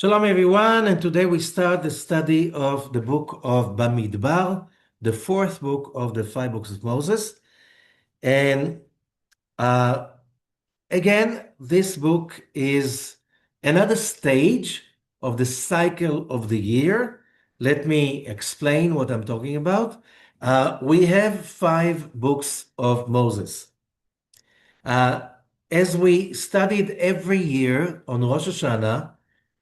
Shalom everyone, and today we start the study of the book of BaMidbar, the fourth book of the five books of Moses. And uh, again, this book is another stage of the cycle of the year. Let me explain what I'm talking about. We have five books of Moses. Uh, as we studied every year on Rosh Hashanah,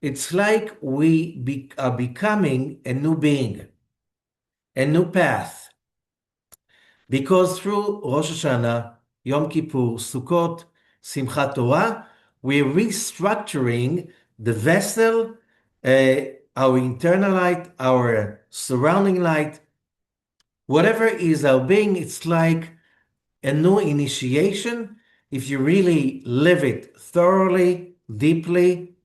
it's like we are becoming a new being, a new path. Because through Rosh Hashanah, Yom Kippur, Sukkot, Simchat Torah, we're restructuring the vessel, our internal light, our surrounding light, whatever is our being. It's like a new initiation. If you really live it thoroughly, deeply,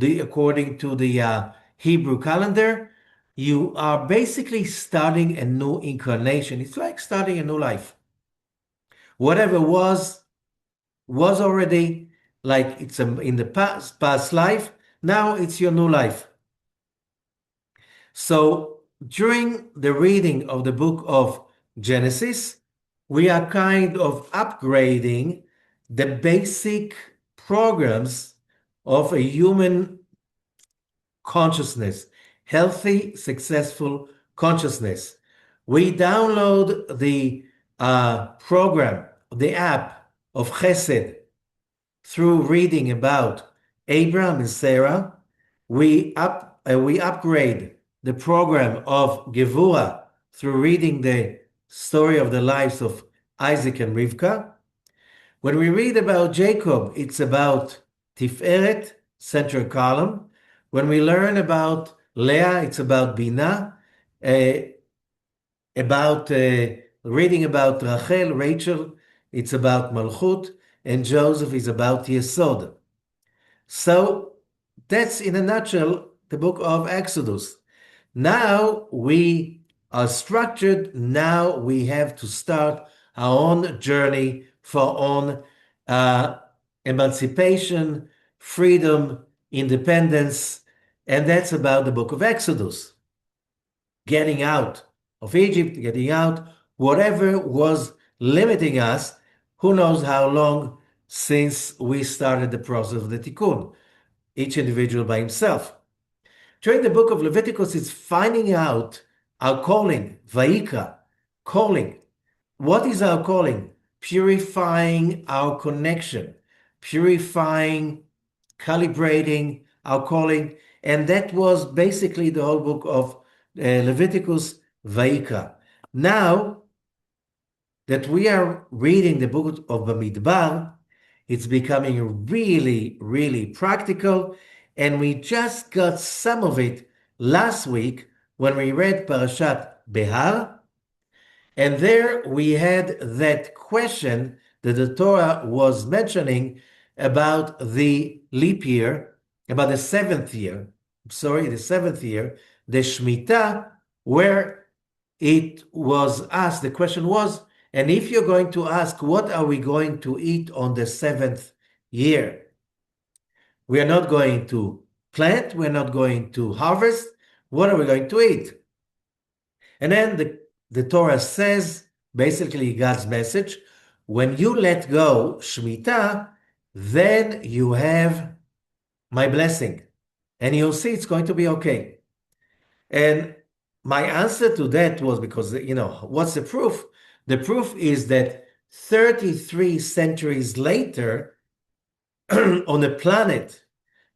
according to the Hebrew calendar, you are basically starting a new incarnation. It's like starting a new life. Whatever was already like it's in the past life. Now it's your new life. So during the reading of the book of Genesis, we are kind of upgrading the basic programs of a human consciousness, healthy, successful consciousness. We download the program, the app of Chesed through reading about Abraham and Sarah. We upgrade the program of Gevurah through reading the story of the lives of Isaac and Rivka. When we read about Jacob, it's about Tiferet, central column. When we learn about Leah, it's about Binah. About reading about Rachel, it's about Malchut, and Joseph is about Yesod. So that's in a nutshell the book of Exodus. Now we are structured. Now we have to start our own journey for own emancipation, freedom, independence. And that's about the book of Exodus. Getting out of Egypt, getting out, whatever was limiting us, who knows how long since we started the process of the tikkun, each individual by himself. During the book of Leviticus, it's finding out our calling, Vaikra, calling. What is our calling? Purifying our connection, purifying, calibrating our calling. And that was basically the whole book of Leviticus, Vaikra. Now that we are reading the book of BaMidbar, it's becoming really, really practical. And we just got some of it last week when we read Parashat Behar. And there we had that question that the Torah was mentioning about the leap year, about the seventh year, the seventh year, the Shemitah, where it was asked, the question was, and if you're going to ask, what are we going to eat on the seventh year? We are not going to plant, we're not going to harvest. What are we going to eat? And then the Torah says, basically God's message, when you let go Shemitah, then you have my blessing. And you'll see it's going to be okay. And my answer to that was because, what's the proof? The proof is that 33 centuries later, on a planet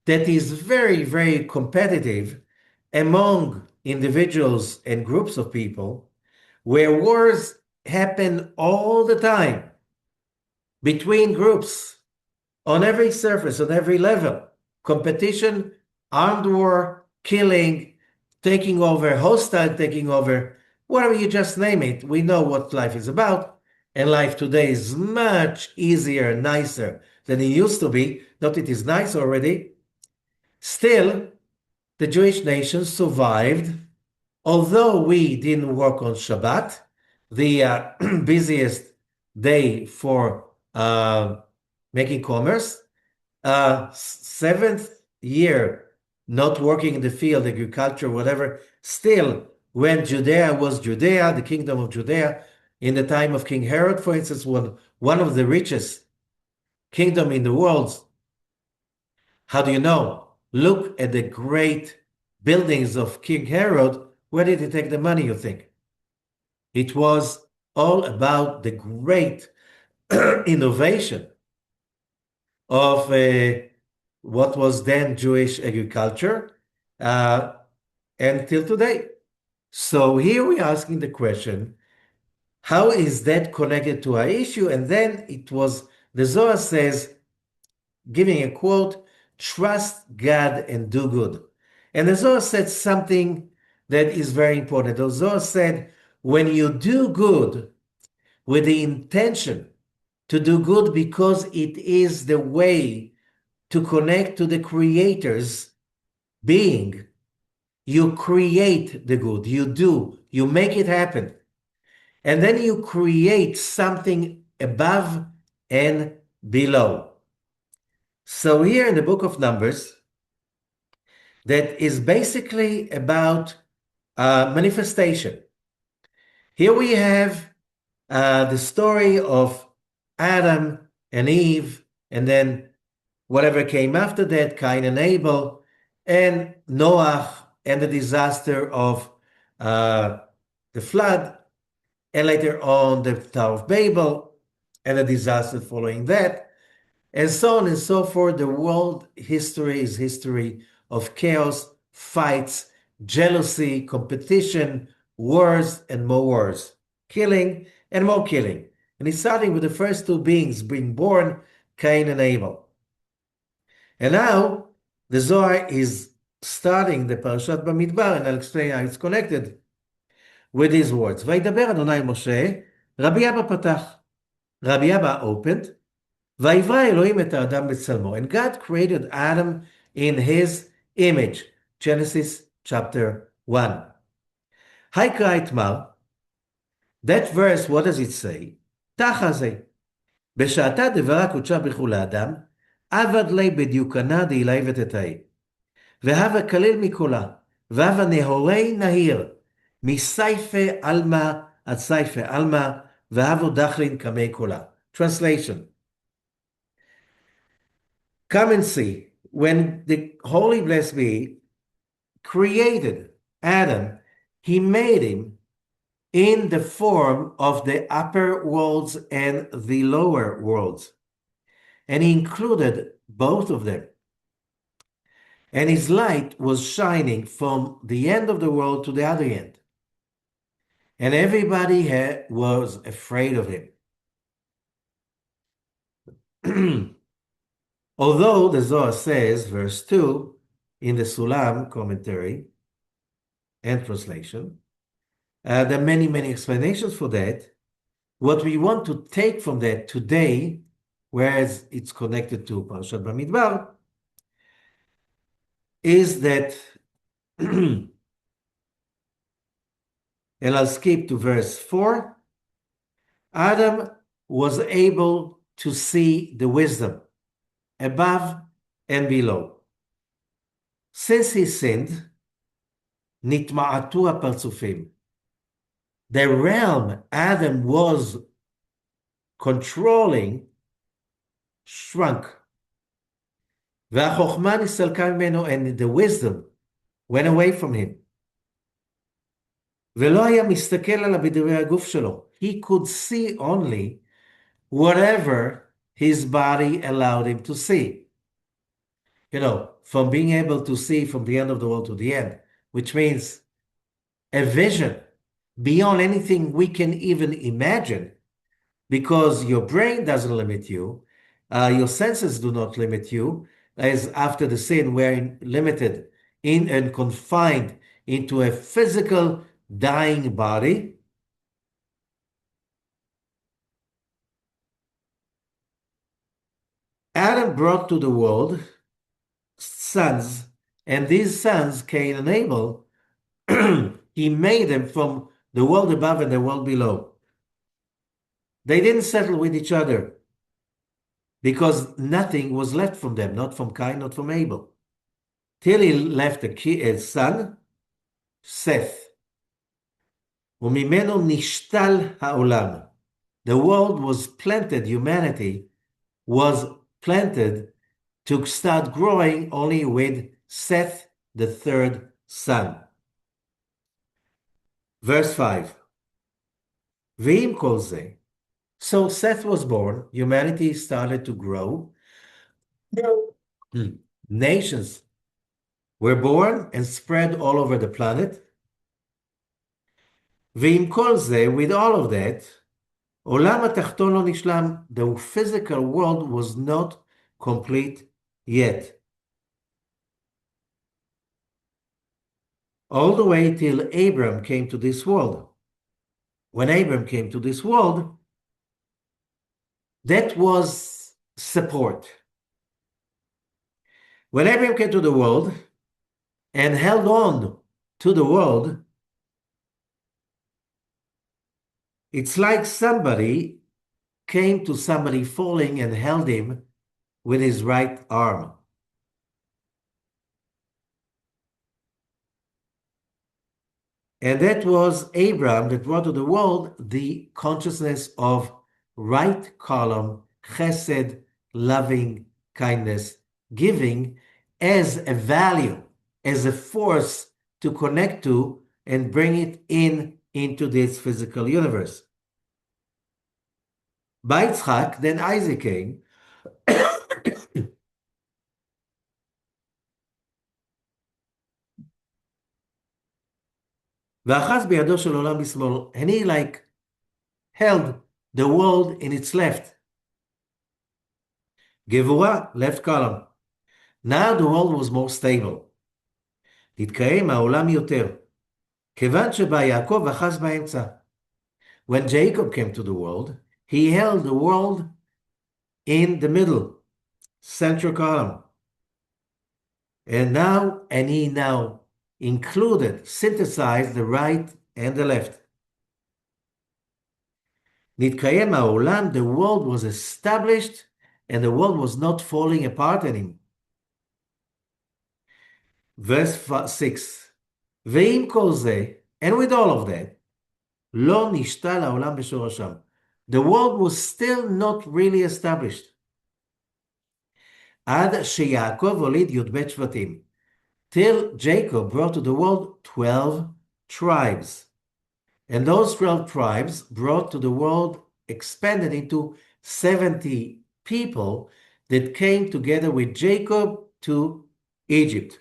that is very, very competitive among individuals and groups of people, where wars happen all the time between groups on every surface, on every level, competition, armed war, killing, taking over, hostile taking over, whatever you just name it. We know what life is about. And life today is much easier, nicer than it used to be. Not it is nice already. Still, the Jewish nation survived, although we didn't work on Shabbat, the busiest day for making commerce. Seventh year not working in the field, agriculture, whatever. Still, when Judea was Judea, the kingdom of Judea, in the time of King Herod, for instance, one of the richest kingdom in the world. How do you know? Look at the great buildings of King Herod. Where did he take the money, you think? It was all about the great innovation of what was then Jewish agriculture until today. So here we're asking the question, how is that connected to our issue? And then it was, the Zohar says, giving a quote, trust God and do good. And the Zohar said something that is very important. The Zohar said, when you do good with the intention to do good because it is the way to connect to the Creator's being, you create the good. You make it happen. And then you create something above and below. So here in the book of Numbers, that is basically about manifestation. Here we have the story of Adam and Eve, and then whatever came after that, Cain and Abel, and Noah, and the disaster of the flood, and later on the Tower of Babel, and the disaster following that, and so on and so forth. The world history is history of chaos, fights, jealousy, competition, wars, and more wars, killing and more killing. And it's starting with the first two beings being born, Cain and Abel. And now the Zohar is starting the Parashat BaMidbar, and I'll explain how it's connected with these words. וידבר אדוני משה, רבי אבא פתח. Rabbi Abba opened, ויברא אלוהים את האדם בצלמו. And God created Adam in his image. Genesis chapter 1. היקרא אתמר, that verse, what does it say? תחה זה. בשעתה דברה קודשה ברכו לאדם, עבד לי בדיוקנה דהילי ותתאי. והווה כליל מקולה, והווה נהורי נהיר, מסייפה אלמה עד סייפה אלמה, והווה דחלין כמי קולה. Translation. Come and see, when the Holy Blessed Be created Adam, he made him in the form of the upper worlds and the lower worlds. And he included both of them. And his light was shining from the end of the world to the other end. And everybody was afraid of him. Although the Zohar says, verse 2, in the Sulam commentary and translation, there are many, many explanations for that. What we want to take from that today, whereas it's connected to Parashat BaMidbar, is that, and I'll skip to verse 4, Adam was able to see the wisdom above and below. Since he sinned, nitma'atu הפרצופים. The realm Adam was controlling shrunk. והחוכמה נסתלקה ממנו, and the wisdom went away from him. ולא היה מסתכל עליו בדברי הגוף שלו. He could see only whatever his body allowed him to see. You know, from being able to see from the end of the world to the end, which means a vision beyond anything we can even imagine, because your brain doesn't limit you, your senses do not limit you, as after the sin we're limited in and confined into a physical dying body. Adam brought to the world sons, and these sons, Cain and Abel, he made them from the world above and the world below. They didn't settle with each other because nothing was left from them, not from Cain, not from Abel. till he left a son, Seth. וממנו נשתל העולם. The world was planted, humanity was planted to start growing only with Seth, the third son. Verse 5. ועם כל זה, so Seth was born, humanity started to grow. Nations were born and spread all over the planet. ועם כל זה, with all of that, עולם התחתון לא נשלם. The physical world was not complete yet. All the way till Abram came to this world. When Abram came to this world, that was support. When Abram came to the world and held on to the world, it's like somebody came to somebody falling and held him with his right arm. And that was Abraham that brought to the world the consciousness of right column, chesed, loving, kindness, giving as a value, as a force to connect to and bring it into this physical universe. By Yitzchak, then Isaac came. ואחז בידו של עולם בשמאל, and he like held the world in its left. גבורה, left column. Now the world was more stable. התקיים העולם יותר. כיוון שבא יעקב אחז באמצע. When Jacob came to the world, he held the world in the middle, central column. And he now included, synthesized the right and the left. נתקיים העולם, the world was established and the world was not falling apart anymore. Verse 6. ועם כל זה, and with all of that, לא נשתל העולם בשורשיו. The world was still not really established. עד שיעקב הוליד י"ב שבטים. Till Jacob brought to the world 12 tribes. And those 12 tribes brought to the world, expanded into 70 people that came together with Jacob to Egypt.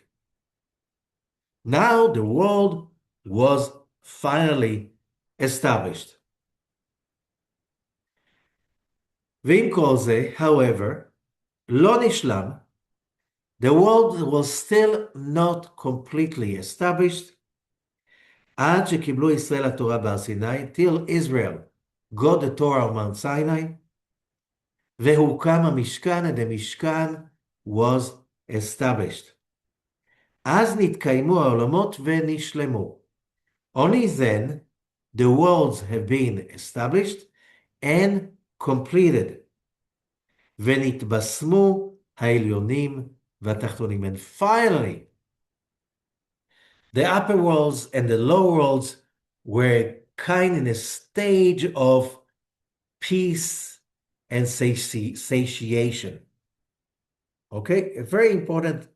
Now the world was finally established. ועם כל זה, however, לא נשלם, the world was still not completely established, עד שקיבלו ישראל התורה בהר סיני, till Israel got the Torah on Mount Sinai, והוקם המשכן, and the Mishkan was established. אז נתקיימו העולמות ונשלמו. Only then the worlds have been established and completed. ונתבשמו העליונים והתחתונים. And finally, the upper worlds and the lower worlds were kind in a stage of peace and satiation. Okay, a very important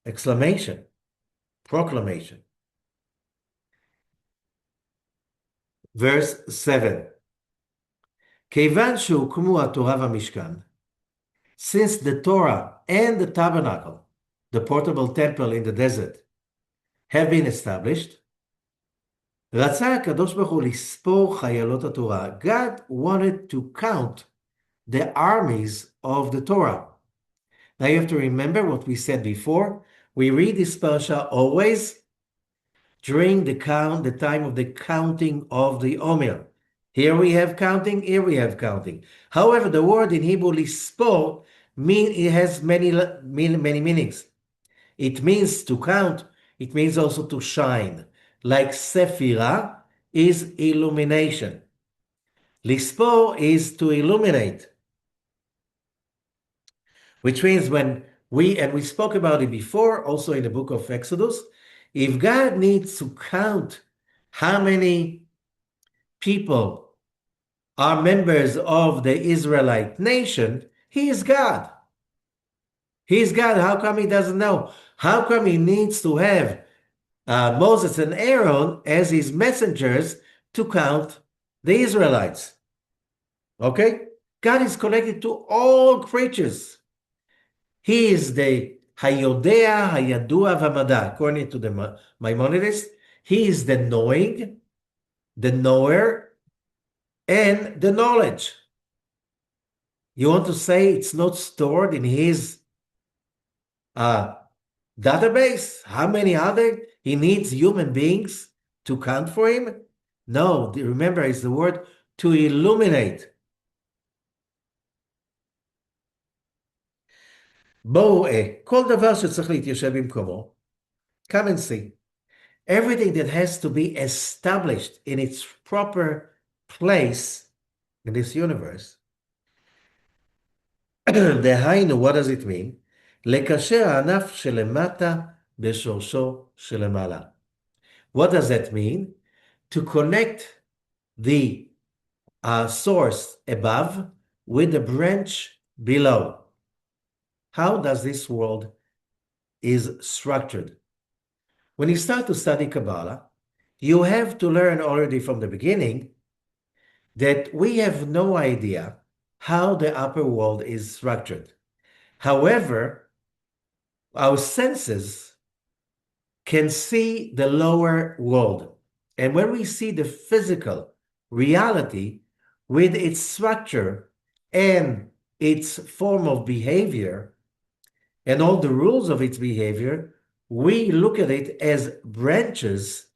exclamation, proclamation. Verse 7. כיוון שהוקמו התורה והמשכן, since the Torah and the tabernacle, the portable temple in the desert, have been established, רצה הקדוש ברוך הוא לספור חיילות התורה. God wanted to count the armies of the Torah. Now you have to remember what we said before. We read this Parashah always during the time of the counting of the Omer. Here we have counting, here we have counting. However, the word in Hebrew lispor it has many meanings. It means to count, it means also to shine. Like sephira is illumination. Lispor is to illuminate. Which means when We spoke about it before, also in the book of Exodus. If God needs to count how many people are members of the Israelite nation, he is God. He is God. How come he doesn't know? How come he needs to have Moses and Aaron as his messengers to count the Israelites? Okay? God is connected to all creatures. He is the Hayodea, Hayadua, Vamada, according to the Maimonides. He is the knowing, the knower, and the knowledge. You want to say it's not stored in his uh, database? How many other? He needs human beings to count for him? No, remember, it's the word to illuminate. בואו כל דבר שצריך להתיישב במקומו, come and see. Everything that has to be established in its proper place in this universe. דהיינו, what does it mean? לקשר הענף שלמטה בשורשו שלמעלה. What does that mean? To connect the source above with the branch below. How does this world is structured? When you start to study Kabbalah, you have to learn already from the beginning that we have no idea how the upper world is structured. However, our senses can see the lower world. And when we see the physical reality with its structure and its form of behavior and all the rules of its behavior, we look at it as branches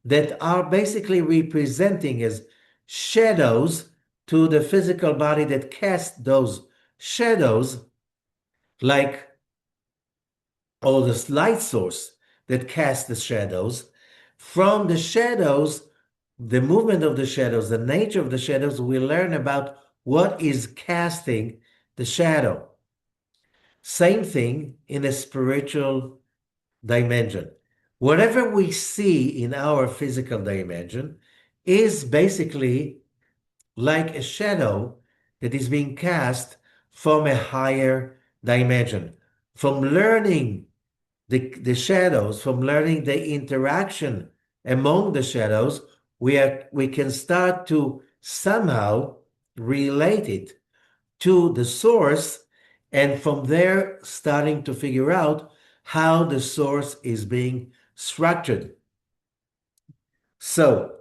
that are basically representing as shadows to the physical body that cast those shadows, like all this light source that casts the shadows. From the shadows, the movement of the shadows, the nature of the shadows, we learn about what is casting the shadow. Same thing in a spiritual dimension. Whatever we see in our physical dimension is basically like a shadow that is being cast from a higher dimension. From learning the shadows, from learning the interaction among the shadows, we can start to somehow relate it to the source, and from there starting to figure out how the source is being structured. So,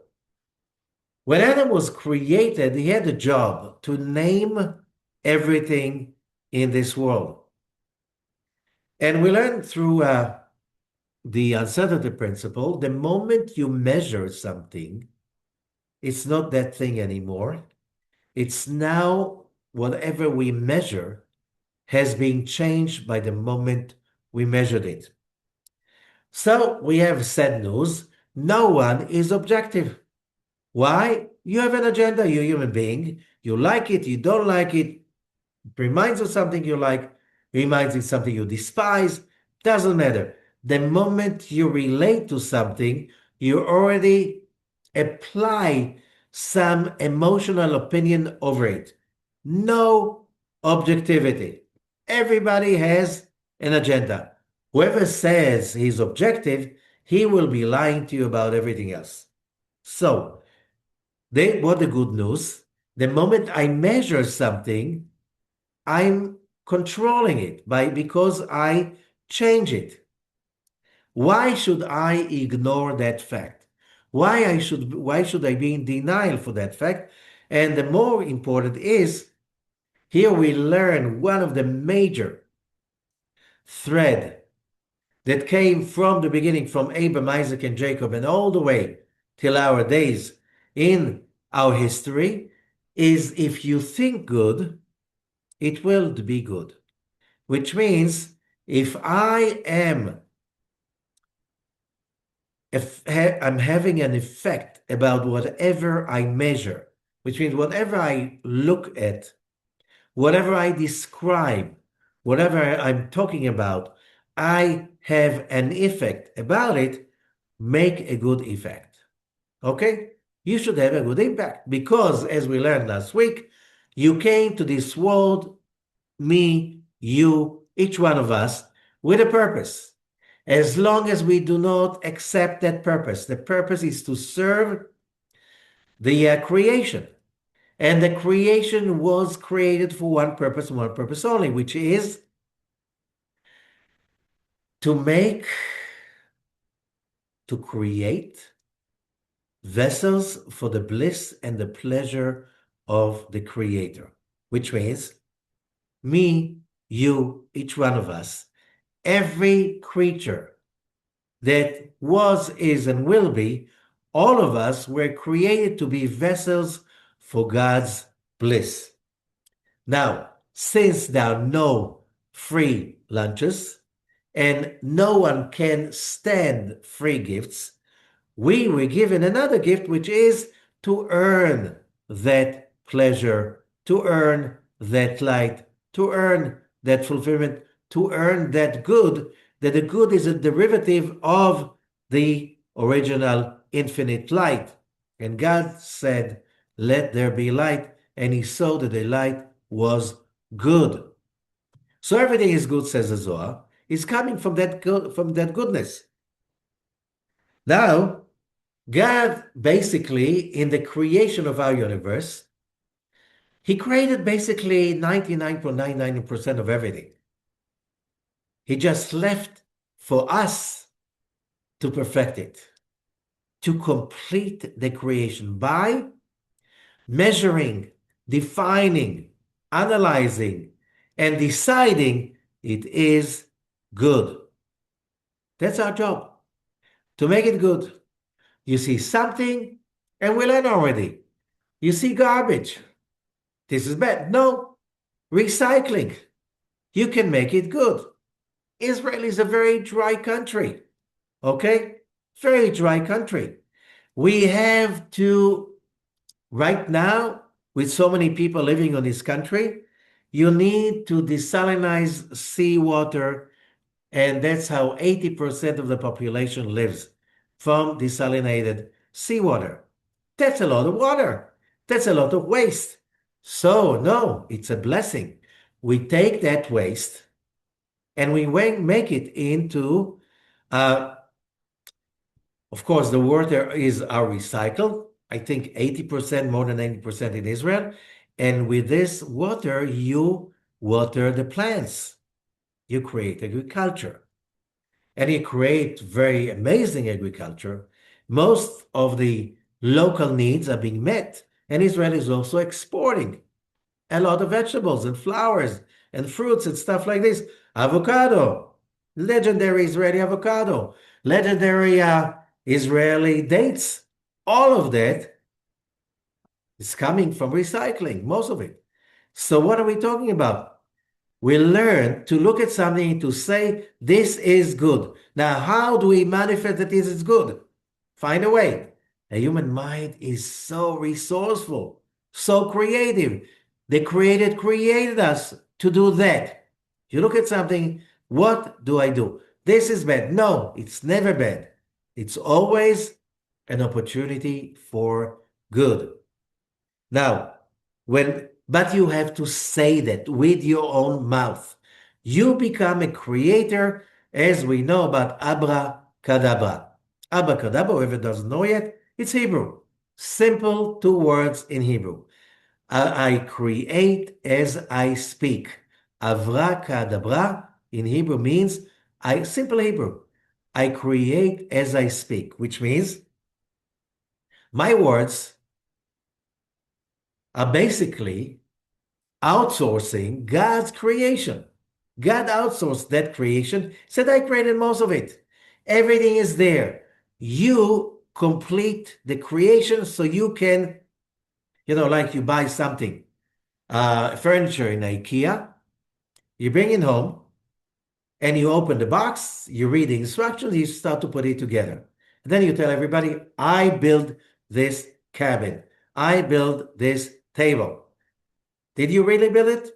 when Adam was created, he had a job to name everything in this world. And we learned through the uncertainty principle, the moment you measure something, it's not that thing anymore. It's now whatever we measure has been changed by the moment we measured it. So we have sad news. No one is objective. Why? You have an agenda, you're a human being. You like it, you don't like it. It reminds you of something you like, reminds you of something you despise. Doesn't matter. The moment you relate to something, you already apply some emotional opinion over it. No objectivity. Everybody has an agenda. Whoever says he's objective, he will be lying to you about everything else. So, what the good news? The moment I measure something, I'm controlling it because I change it. Why should I ignore that fact? Why should I be in denial for that fact? And the more important is, here we learn one of the major thread that came from the beginning, from Abraham, Isaac, and Jacob, and all the way till our days in our history, is if you think good, it will be good. Which means if I am I'm having an effect about whatever I measure, which means whatever I look at, whatever I describe, whatever I'm talking about, I have an effect about it, make a good effect. Okay? You should have a good impact because, as we learned last week, you came to this world, me, you, each one of us, with a purpose. As long as we do not accept that purpose, the purpose is to serve the creation. And the creation was created for one purpose and one purpose only, which is to create vessels for the bliss and the pleasure of the Creator, which means me, you, each one of us, every creature that was, is, and will be, all of us were created to be vessels for God's bliss. Now, since there are no free lunches and no one can stand free gifts, we were given another gift, which is to earn that pleasure, to earn that light, to earn that fulfillment, to earn that good, that the good is a derivative of the original infinite light. And God said, let there be light, and he saw that the light was good. So everything is good, says the Zohar, is coming from that goodness. Now, God basically, in the creation of our universe, he created basically 99.99% of everything. He just left for us to perfect it, to complete the creation by measuring, defining, analyzing, and deciding it is good. That's our job, to make it good. You see something, and we learn already. You see garbage. This is bad. No, recycling. You can make it good. Israel is a very dry country. Okay? Very dry country. We have to, right now, with so many people living on this country, you need to desalinize seawater, and that's how 80% of the population lives, from desalinated seawater. That's a lot of water. That's a lot of waste. So, no, it's a blessing. We take that waste and we make it into, of course, the water is our recycled. I think 80%, more than 90% in Israel. And with this water, you water the plants. You create agriculture. And you create very amazing agriculture. Most of the local needs are being met. And Israel is also exporting a lot of vegetables and flowers and fruits and stuff like this. Avocado, legendary Israeli avocado, legendary Israeli dates. All of that is coming from recycling, most of it. So what are we talking about? We learn to look at something to say, this is good. Now, how do we manifest that this is good? Find a way. The human mind is so resourceful, so creative. The Creator created us to do that. You look at something, what do I do? This is bad. No, it's never bad. It's always an opportunity for good. Now, but you have to say that with your own mouth. You become a creator, as we know about Abra Kadabra. Abra Kadabra, whoever doesn't know yet, it's Hebrew. Simple 2 words in Hebrew. I create as I speak. Abra Kadabra in Hebrew means, simple Hebrew. I create as I speak, which means my words are basically outsourcing God's creation. God outsourced that creation, said, I created most of it. Everything is there. You complete the creation so you can, like you buy something, furniture in IKEA, you bring it home, and you open the box, you read the instructions, you start to put it together. And then you tell everybody, I built this cabin. I built this table. Did you really build it?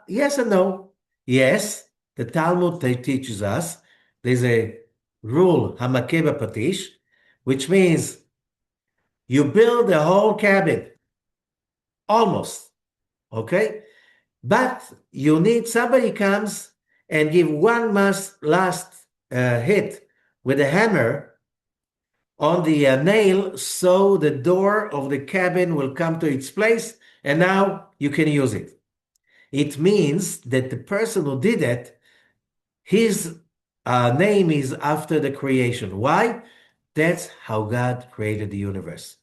Yes and no. Yes, the Talmud teaches us there's a rule, hamakeh patish, which means you build a whole cabin, almost, okay? But you need somebody comes and give one last hit with a hammer on the nail so the door of the cabin will come to its place and now you can use it. It means that the person who did it, his name is after the creation. Why? That's how God created the universe.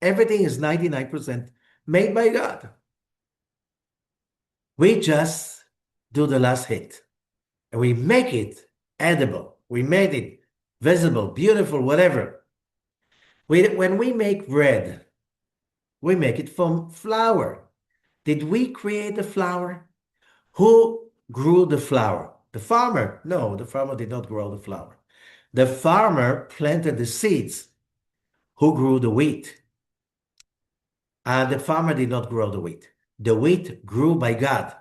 Everything is 99% made by God. We just do the last hit and we make it edible. We made it visible, beautiful, whatever. When we make bread, we make it from flour. Did we create the flour? Who grew the flour? The farmer? No, the farmer did not grow the flour. The farmer planted the seeds. Who grew the wheat? The farmer did not grow the wheat. The wheat grew by God.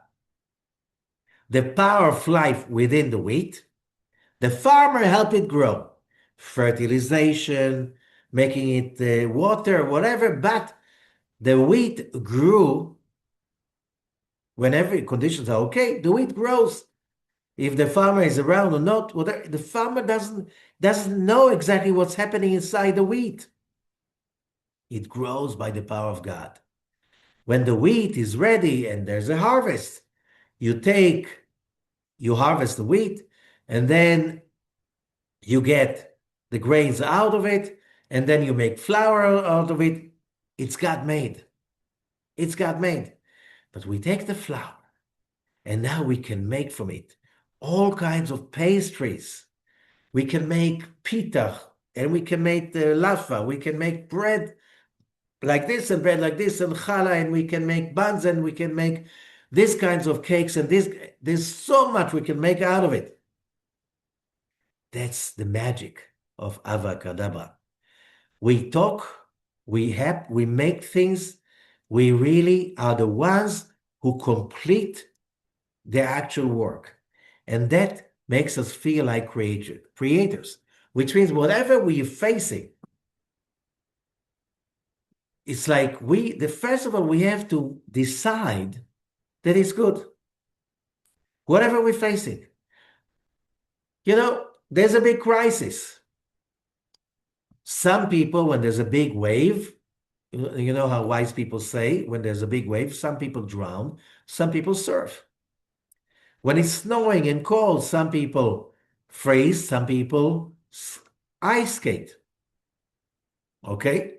The power of life within the wheat, the farmer helped it grow. Fertilization, making it water, whatever, but the wheat grew whenever conditions are okay, the wheat grows. If the farmer is around or not, whatever, the farmer doesn't know exactly what's happening inside the wheat. It grows by the power of God. When the wheat is ready and there's a harvest, you harvest the wheat, and then you get the grains out of it, and then you make flour out of it. It's God made. It's God made. But we take the flour, and now we can make from it all kinds of pastries. We can make pita, and we can make the laffa. We can make bread like this and bread like this and challah, and we can make buns, and we can make these kinds of cakes, and there's so much we can make out of it. That's the magic of Abra Kadabra. We talk, we make things. We really are the ones who complete the actual work. And that makes us feel like creators, which means whatever we're facing, it's like first of all, we have to decide that it's good. Whatever we're facing. There's a big crisis. Some people, when there's a big wave, you know how wise people say, when there's a big wave, some people drown, some people surf. When it's snowing and cold, some people freeze, some people ice skate. Okay?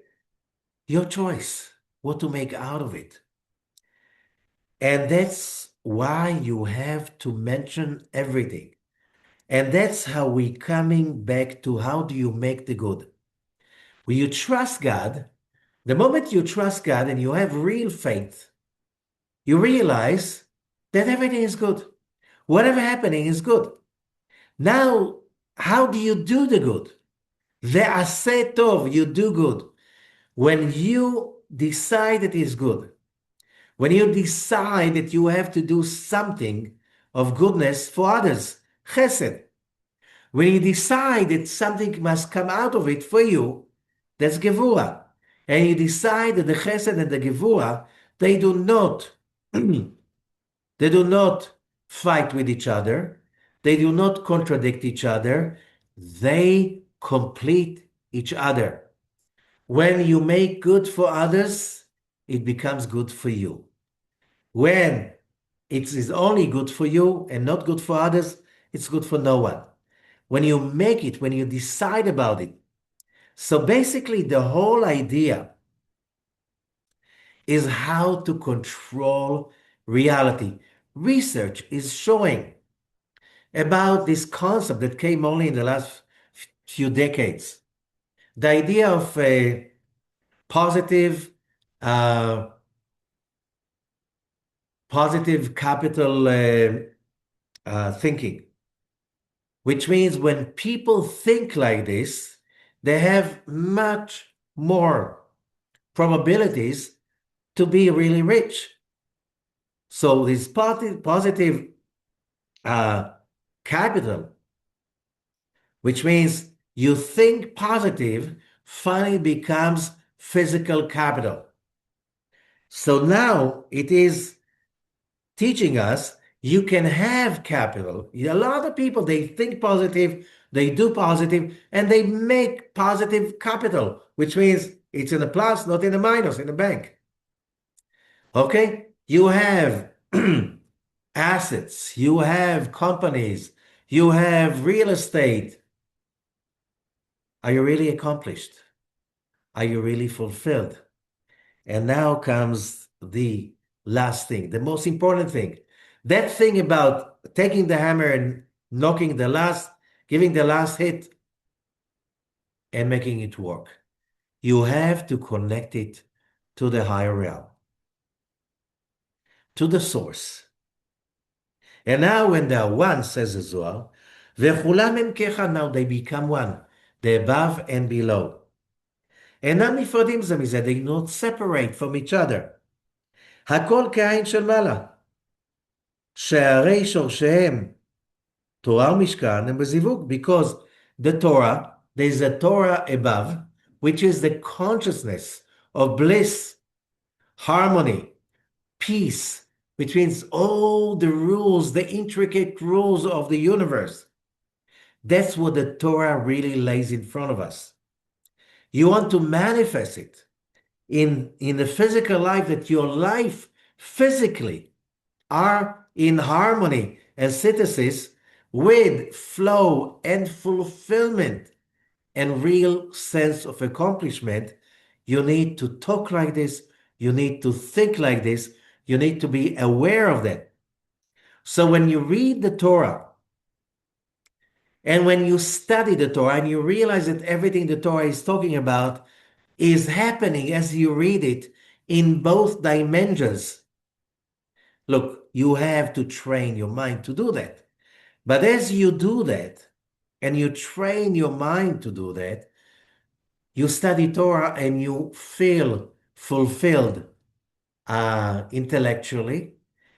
Your choice, what to make out of it. And that's why you have to mention everything. And that's how we're coming back to how do you make the good. When you trust God, the moment you trust God and you have real faith, you realize that everything is good. Whatever happening is good. Now, how do you do the good? The aseh tov, you do good. When you decide it is good, when you decide that you have to do something of goodness for others, chesed. When you decide that something must come out of it for you, that's gevura. And you decide that the chesed and the gevura, they do not fight with each other. They do not contradict each other. They complete each other. When you make good for others, it becomes good for you. When it is only good for you and not good for others, it's good for no one. When you make it, when you decide about it. So basically, the whole idea is how to control reality. Research is showing about this concept that came only in the last few decades. The idea of a positive capital thinking, which means when people think like this, they have much more probabilities to be really rich. So this positive uh, capital, which means you think positive, finally becomes physical capital. So now it is teaching us you can have capital. A lot of people, they think positive, they do positive, and they make positive capital, which means it's in a plus, not in a minus in a bank. Okay? You have assets, you have companies, you have real estate. Are you really accomplished? Are you really fulfilled? And now comes the last thing, the most important thing. That thing about taking the hammer and knocking the last, giving the last hit and making it work. You have to connect it to the higher realm, to the source. And now when they are one, says the Zohar, וכולם הם כאחד, now they become one, the above and below. אינם נפרדים זה מזה, they not separate from each other. הכל כעין של מעלה. שהרי שורשיהם תורה ומשכן הם בזיווג, because the Torah, there's a Torah above, which is the consciousness of bliss, harmony, peace, which means all the rules, the intricate rules of the universe. That's what the Torah really lays in front of us. You want to manifest it in the physical life, that your life physically are in harmony and synthesis with flow and fulfillment and real sense of accomplishment. You need to talk like this. You need to think like this. You need to be aware of that. So when you read the Torah and when you study the Torah and you realize that everything the Torah is talking about is happening as you read it in both dimensions. Look, you have to train your mind to do that. But as you do that, and you train your mind to do that, you study Torah and you feel fulfilled intellectually,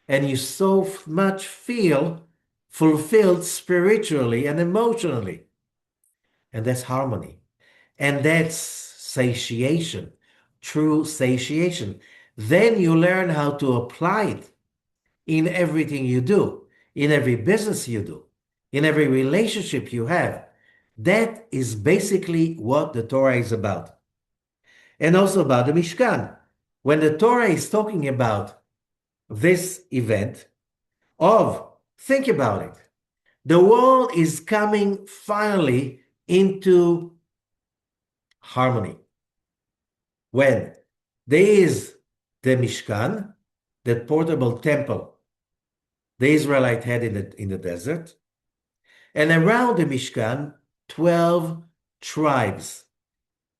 and you so much feel fulfilled spiritually and emotionally. And that's harmony. And that's satiation, true satiation. Then you learn how to apply it in everything you do, in every business you do, in every relationship you have. That is basically what the Torah is about. And also about the Mishkan. When the Torah is talking about this event think about it. The world is coming finally into harmony. When there is the Mishkan, that portable temple the Israelite had in the desert, and around the Mishkan, 12 tribes.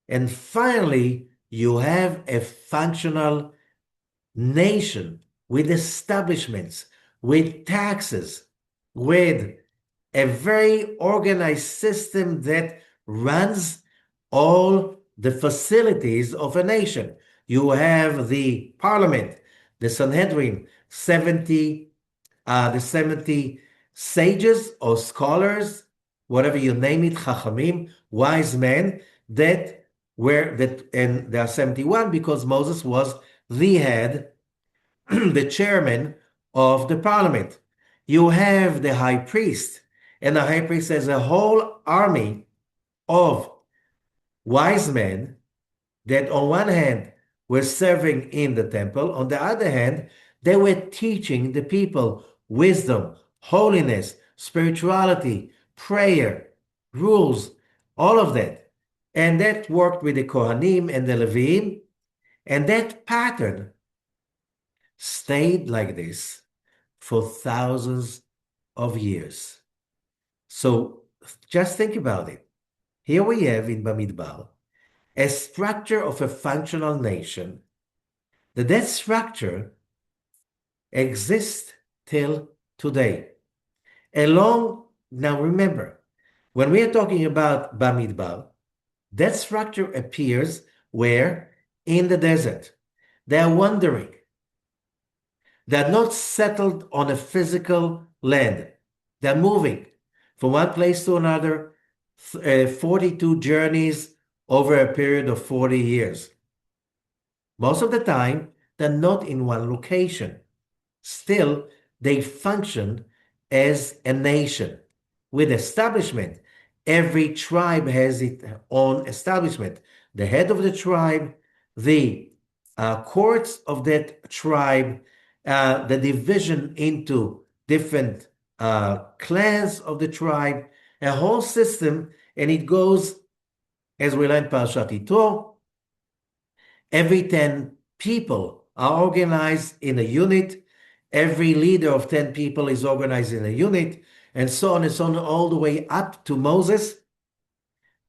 And finally, you have a functional nation with establishments, with taxes, with a very organized system that runs all the facilities of a nation. You have the parliament, the Sanhedrin, the 70 sages or scholars, whatever you name it, chachamim, wise men, and there are 71 because Moses was the head, the chairman of the parliament. You have the high priest, and the high priest has a whole army of wise men that on one hand were serving in the temple, on the other hand, they were teaching the people wisdom, holiness, spirituality, prayer, rules, all of that. And that worked with the Kohanim and the Levim, and that pattern stayed like this for thousands of years. So just think about it. Here we have in BaMidbar a structure of a functional nation, that structure exists till today. Now remember, when we are talking about BaMidbar, that structure appears where? In the desert. They are wandering. They are not settled on a physical land. They're moving from one place to another, 42 journeys over a period of 40 years. Most of the time, they're not in one location. Still, they function as a nation. With establishment, every tribe has its own establishment. The head of the tribe, the courts of that tribe, the division into different clans of the tribe, a whole system, and it goes, as we learned Parashat Yitro, every 10 people are organized in a unit. Every leader of 10 people is organized in a unit, and so on and so on, all the way up to Moses.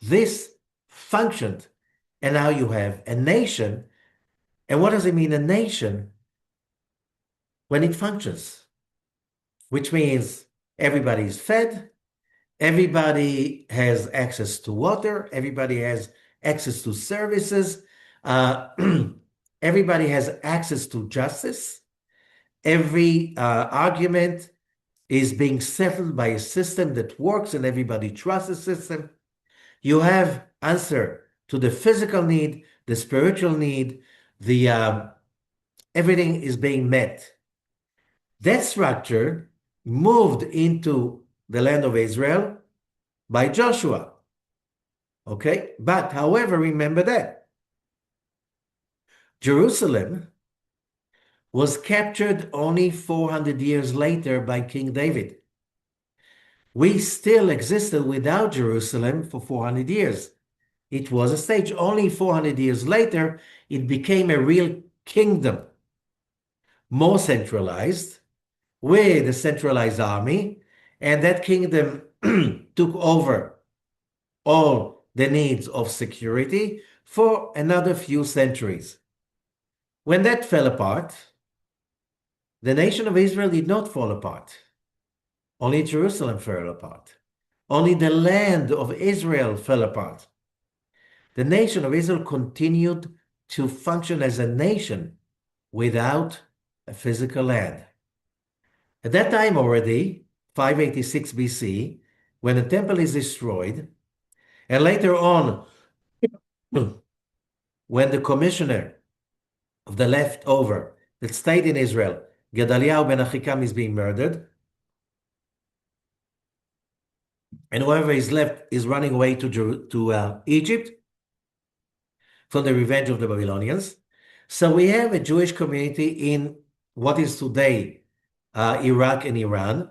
This functioned, and now you have a nation. And what does it mean, a nation, when it functions? Which means everybody is fed, everybody has access to water, everybody has access to services, everybody has access to justice. Every argument is being settled by a system that works and everybody trusts the system. You have answer to the physical need, the spiritual need, the everything is being met. That structure moved into the land of Israel by Joshua. Okay, but however, remember that Jerusalem was captured only 400 years later by King David. We still existed without Jerusalem for 400 years. It was a stage. Only 400 years later, it became a real kingdom, more centralized, with a centralized army, and that kingdom took over all the needs of security for another few centuries. When that fell apart, the nation of Israel did not fall apart. Only Jerusalem fell apart. Only the land of Israel fell apart. The nation of Israel continued to function as a nation without a physical land. At that time already, 586 BC, when the temple is destroyed, and later on, when the commissioner of the leftover that stayed in Israel, Gedaliah ben Achikam, is being murdered, and whoever is left is running away to Egypt from the revenge of the Babylonians. So we have a Jewish community in what is today Iraq and Iran.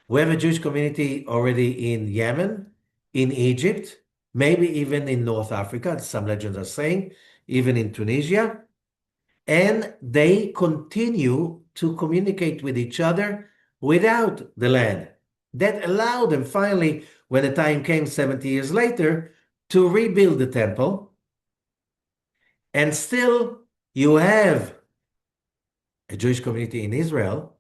We have a Jewish community already in Yemen, in Egypt, maybe even in North Africa, some legends are saying, even in Tunisia. And they continue to communicate with each other without the land. That allowed them finally, when the time came 70 years later, to rebuild the temple. And still, you have a Jewish community in Israel,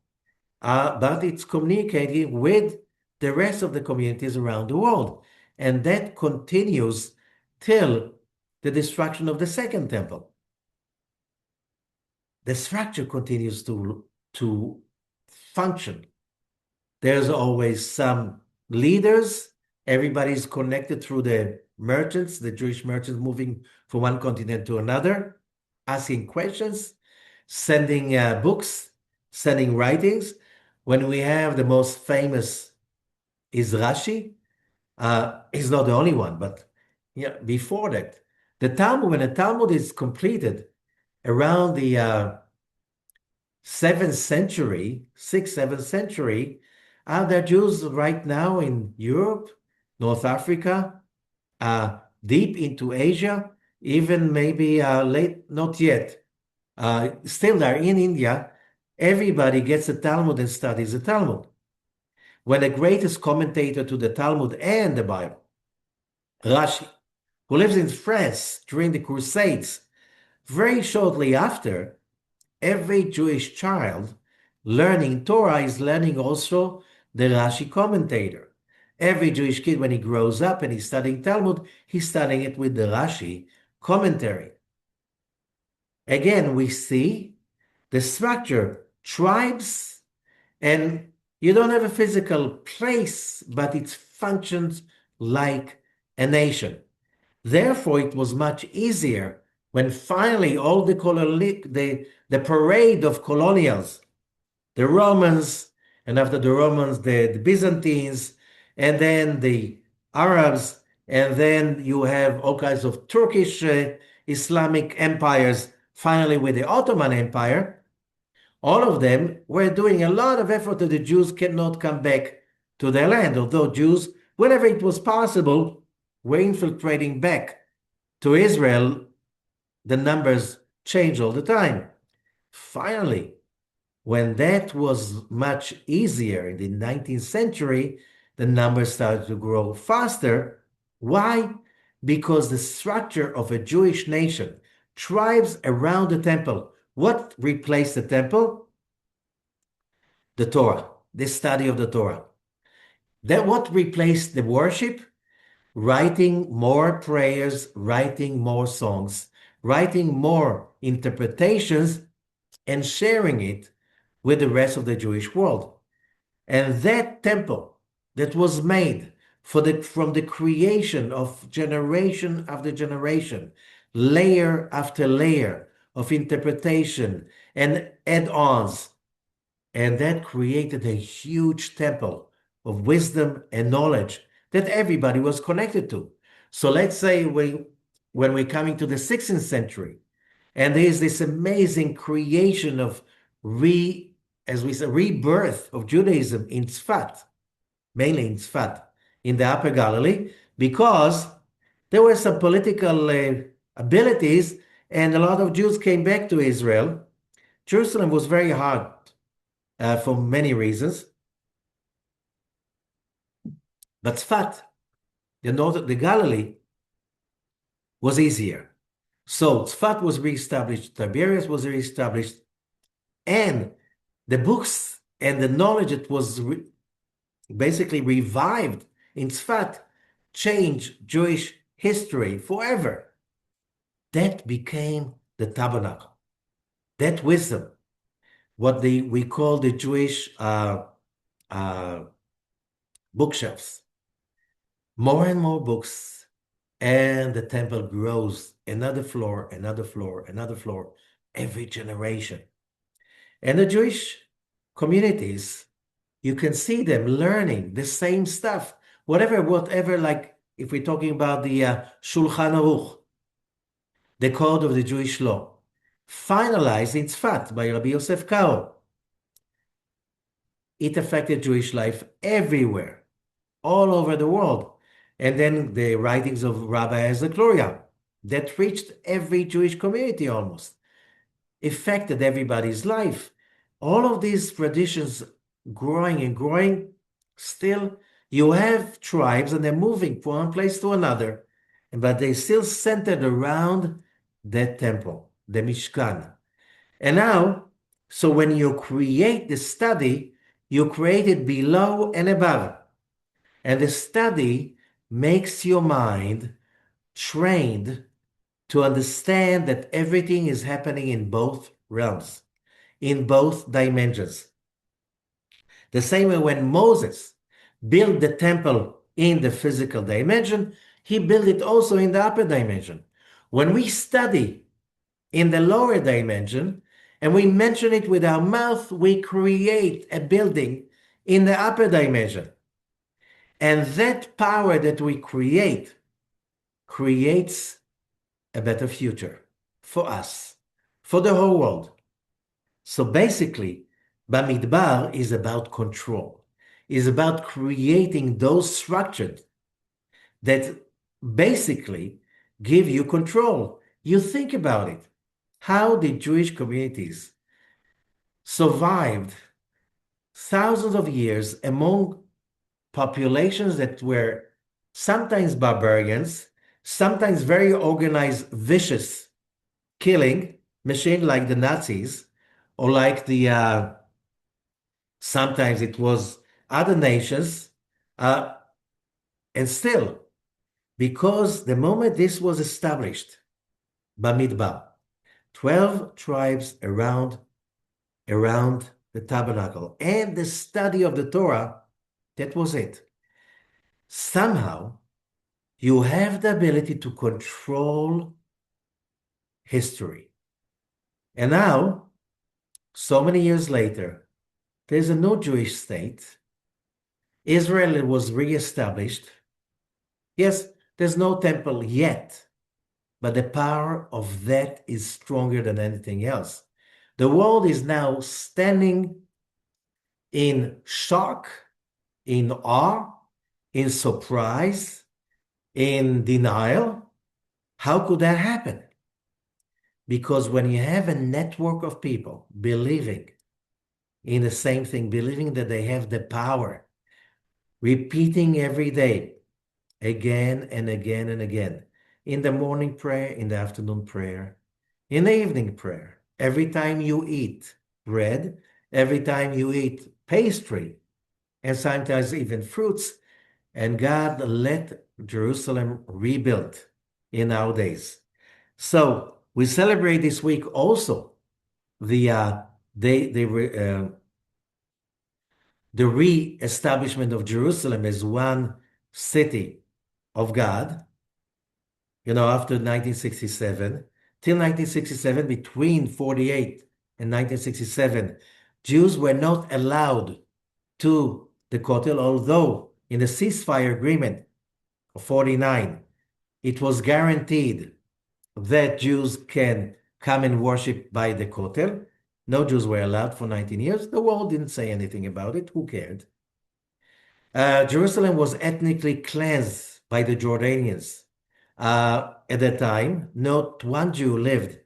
but it's communicating with the rest of the communities around the world. And that continues till the destruction of the second temple. The structure continues to function. There's always some leaders. Everybody's connected through the merchants, the Jewish merchants moving from one continent to another, asking questions, sending books, sending writings. When we have the most famous is Rashi, he's not the only one, but yeah, before that, the Talmud, when the Talmud is completed around the 7th century, 6th, 7th century, there are Jews right now in Europe, North Africa, deep into Asia, even maybe late, not yet. Still there in India, everybody gets a Talmud and studies the Talmud. When the greatest commentator to the Talmud and the Bible, Rashi, who lives in France during the Crusades, very shortly after, every Jewish child learning Torah is learning also the Rashi commentator. Every Jewish kid, when he grows up and he's studying Talmud, he's studying it with the Rashi commentary. Again, we see the structure, tribes, and You don't have a physical place, but it functions like a nation. Therefore, it was much easier when finally all the parade of colonials, the Romans, and after the Romans, the Byzantines, and then the Arabs, and then you have all kinds of Turkish Islamic empires, finally with the Ottoman Empire. All of them were doing a lot of effort that the Jews cannot come back to their land, although Jews, whenever it was possible, were infiltrating back to Israel. The numbers change all the time. Finally, when that was much easier in the 19th century, the numbers started to grow faster. Why? Because the structure of a Jewish nation, tribes around the temple. What replaced the temple? The Torah, the study of the Torah. That what replaced the worship? Writing more prayers, writing more songs, writing more interpretations, and sharing it with the rest of the Jewish world. And that temple that was made from the creation of generation after generation, layer after layer of interpretation and add-ons, and that created a huge temple of wisdom and knowledge that everybody was connected to. So let's say when we're coming to the 16th century, and there's this amazing creation of as we say, rebirth of Judaism in Tzfat, mainly in Tzfat, in the Upper Galilee, because there were some political abilities, and a lot of Jews came back to Israel. Jerusalem was very hard for many reasons. But Tzfat, the Galilee, was easier. So Tzfat was reestablished, Tiberias was reestablished, and the books and the knowledge that was basically revived in Tzfat changed Jewish history forever. That became the tabernacle. That wisdom, what we call the Jewish bookshelves. More and more books, and the temple grows another floor, another floor, another floor, every generation. And the Jewish communities, you can see them learning the same stuff, whatever, like if we're talking about the Shulchan Aruch, the code of the Jewish law, finalized in Tzfat by Rabbi Yosef Karo. It affected Jewish life everywhere, all over the world. And then the writings of Rabbi Gloria that reached every Jewish community almost, affected everybody's life. All of these traditions growing and growing, still you have tribes and they're moving from one place to another, but they still centered around that temple, the Mishkan. And now, so when you create the study, you create it below and above. And the study makes your mind trained to understand that everything is happening in both realms, in both dimensions. The same way when Moses built the temple in the physical dimension, he built it also in the upper dimension. When we study in the lower dimension and we mention it with our mouth, we create a building in the upper dimension. And that power that we creates a better future for us, for the whole world. So basically, BaMidbar is about control, is about creating those structures that basically give you control. You think about it. How the Jewish communities survived thousands of years among populations that were sometimes barbarians, sometimes very organized, vicious killing machine like the Nazis, or like the sometimes it was other nations, and still, because the moment this was established, BaMidbar, 12 tribes around the tabernacle, and the study of the Torah, that was it. Somehow, you have the ability to control history. And now, so many years later, there's a new Jewish state. Israel was reestablished. Yes, there's no temple yet, but the power of that is stronger than anything else. The world is now standing in shock, in awe, in surprise, in denial. How could that happen? Because when you have a network of people believing in the same thing, believing that they have the power, repeating every day, again and again and again, in the morning prayer, in the afternoon prayer, in the evening prayer, every time you eat bread, every time you eat pastry, and sometimes even fruits, and God let Jerusalem rebuild in our days. So we celebrate this week also the re-establishment of Jerusalem as one city of God. You know, after 1967, till 1967, between 48 and 1967, Jews were not allowed to the Kotel, although in the ceasefire agreement of 49, it was guaranteed that Jews can come and worship by the Kotel. No Jews were allowed for 19 years. The world didn't say anything about it. Who cared? Jerusalem was ethnically cleansed by the Jordanians. At that time, not one Jew lived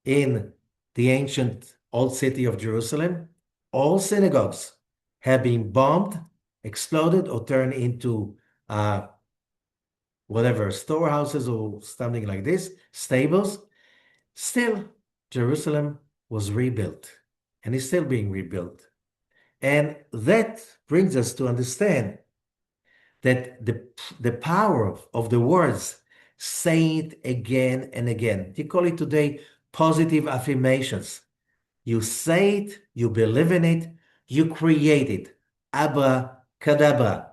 in the ancient old city of Jerusalem. All synagogues have been bombed, exploded, or turned into whatever, storehouses or something like this, stables. Still, Jerusalem was rebuilt and is still being rebuilt. And that brings us to understand that the power of the words, say it again and again. You call it today positive affirmations. You say it, you believe in it, you create it. Abra Kadabra.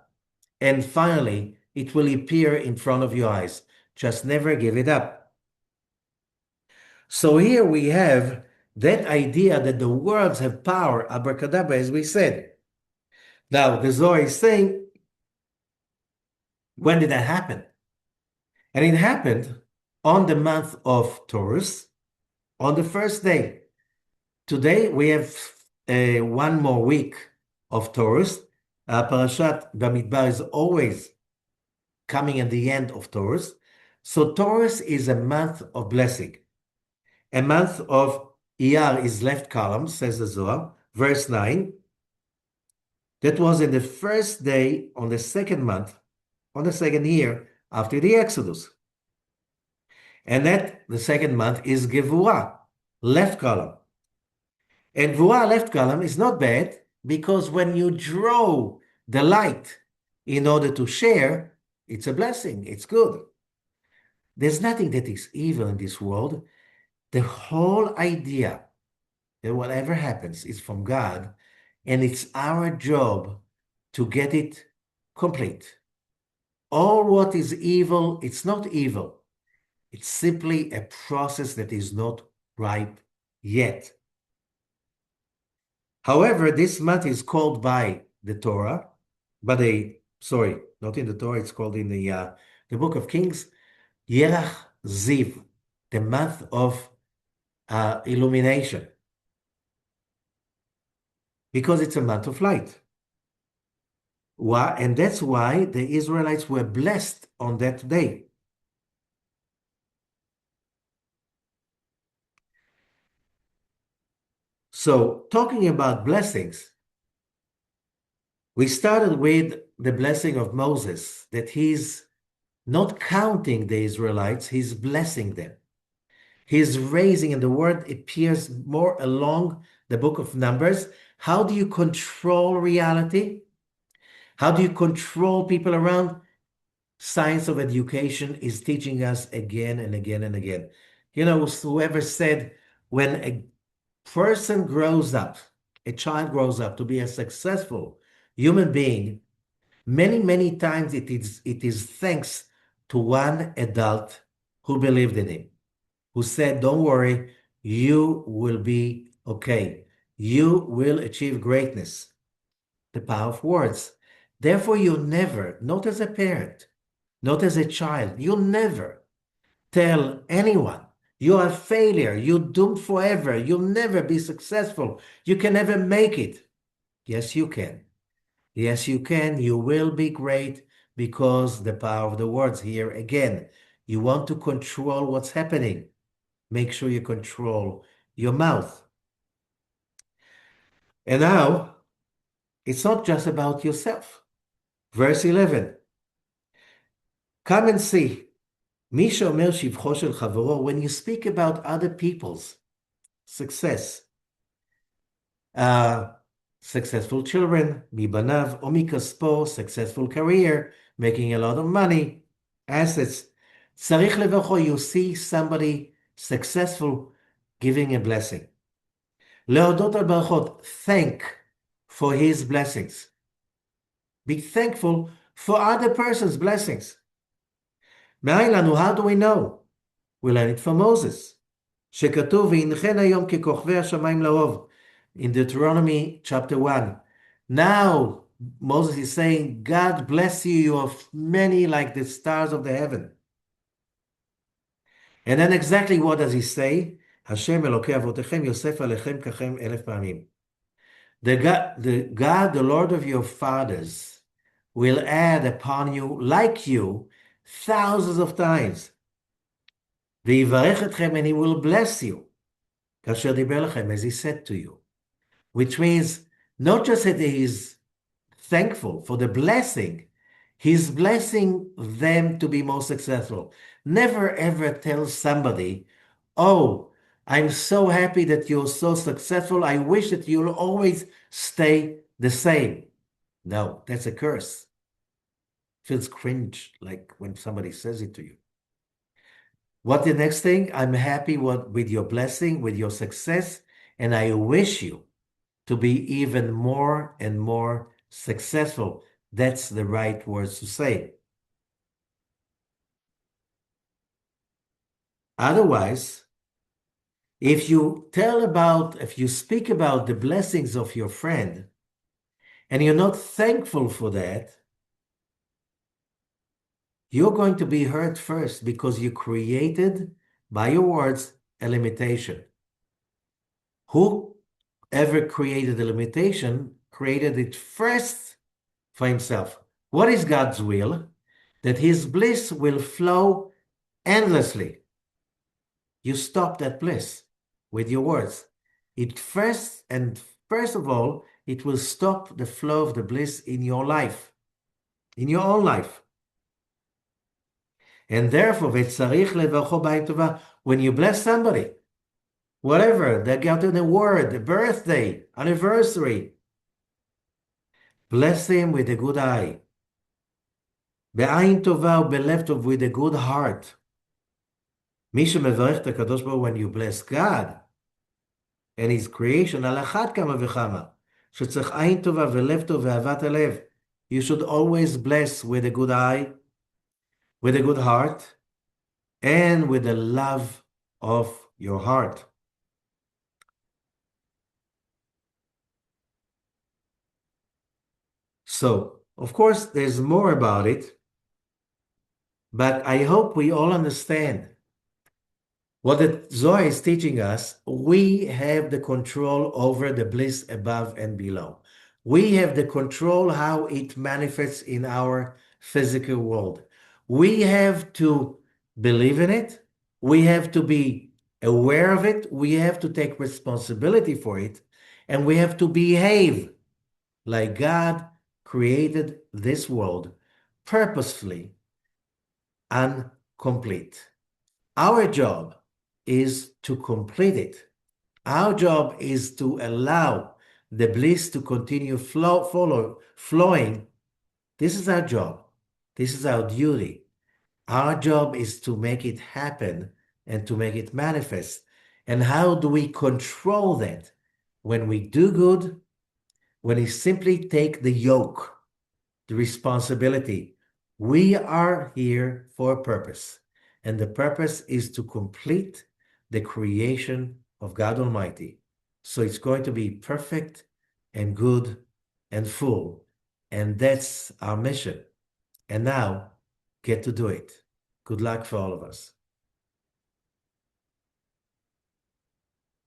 And finally, it will appear in front of your eyes. Just never give it up. So here we have that idea that the words have power, abracadabra, as we said. Now, the Zohar is saying, when did that happen? And it happened on the month of Taurus, on the first day. Today, we have one more week of Taurus. Parashat BaMidbar is always coming at the end of Taurus. So Taurus is a month of blessing. A month of Iyar is left column, says the Zohar, verse 9. That was in the first day on the second month, on the second year after the Exodus. And that, the second month, is Gevurah, left column. And Gevurah, left column, is not bad because when you draw the light in order to share, it's a blessing, it's good. There's nothing that is evil in this world. The whole idea that whatever happens is from God, and it's our job to get it complete. All what is evil, it's not evil. It's simply a process that is not ripe yet. However, this month is called by the Torah, not in the Torah, it's called in the Book of Kings, Yerach Ziv, the month of illumination, because it's a month of light. Why? And that's why the Israelites were blessed on that day. So, talking about blessings, we started with the blessing of Moses, that he's not counting the Israelites, he's blessing them. He's raising, and the word appears more along the book of Numbers. How do you control reality? How do you control people around? Science of education is teaching us again and again and again. You know, whoever said when a person grows up a child grows up to be a successful human being, many, many times it is thanks to one adult who believed in him, who said, don't worry, you will be okay. You will achieve greatness. The power of words. Therefore, you never, not as a parent, not as a child, you never tell anyone you are a failure, you're doomed forever, you'll never be successful, you can never make it. Yes, you can. Yes, you can. You will be great because the power of the words here again. You want to control what's happening. Make sure you control your mouth. And now, it's not just about yourself. Verse 11. Come and see. מי שאומר שבחו של חברו, when you speak about other people's success, successful children, מבניו או מכספו, successful career, making a lot of money, assets, צריך לברכו, you see somebody successful giving a blessing. להודות על ברכות, thank for his blessings. Be thankful for other person's blessings. מאין לנו, how do we know? We learn it from Moses. שכתוב, והנחן היום ככוכבי השמיים לרוב. In Deuteronomy chapter 1. Now, Moses is saying, God bless you, you are many like the stars of the heaven. And then exactly what does he say? Hashem Elokei Avotechem Yosef Alechem Kachem Elef Pamim. The God, the Lord of your fathers, will add upon you, like you, thousands of times. ויברך אתכם, and he will bless you. כאשר דיבר לכם, as he said to you. Which means not just that he is thankful for the blessing, he's blessing them to be more successful. Never ever tell somebody, oh, I'm so happy that you're so successful. I wish that you'll always stay the same. No, that's a curse. Feels cringe, like when somebody says it to you. What the next thing? I'm happy with your blessing, with your success, and I wish you to be even more and more successful. That's the right words to say. Otherwise, if you speak about the blessings of your friend, and you're not thankful for that, you're going to be hurt first because you created, by your words, a limitation. Whoever created the limitation created it first for himself. What is God's will? That his bliss will flow endlessly. You stop that bliss with your words. First of all, it will stop the flow of the bliss in your life, in your own life. And therefore, when you bless somebody, whatever, they got an award, a birthday, anniversary, bless him with a good eye. בעין טובה ובלב טוב, with a good heart. מי שמברך את הקדוש ברוך הוא, when you bless God and his creation, על אחת כמה וכמה, שצריך עין טובה ולב טוב ואהבת הלב. You should always bless with a good eye, with a good heart, and with the love of your heart. So, of course, there's more about it, but I hope we all understand what the Zohar is teaching us. We have the control over the bliss above and below. We have the control how it manifests in our physical world. We have to believe in it. We have to be aware of it. We have to take responsibility for it. And we have to behave like God created this world purposefully and complete. Our job is to complete it. Our job is to allow the bliss to continue flowing. This is our job. This is our duty. Our job is to make it happen and to make it manifest. And how do we control that? when we do good, when we simply take the yoke, the responsibility, we are here for a purpose. And the purpose is to complete the creation of God Almighty. So it's going to be perfect and good and full. And that's our mission. And now, get to do it. Good luck for all of us.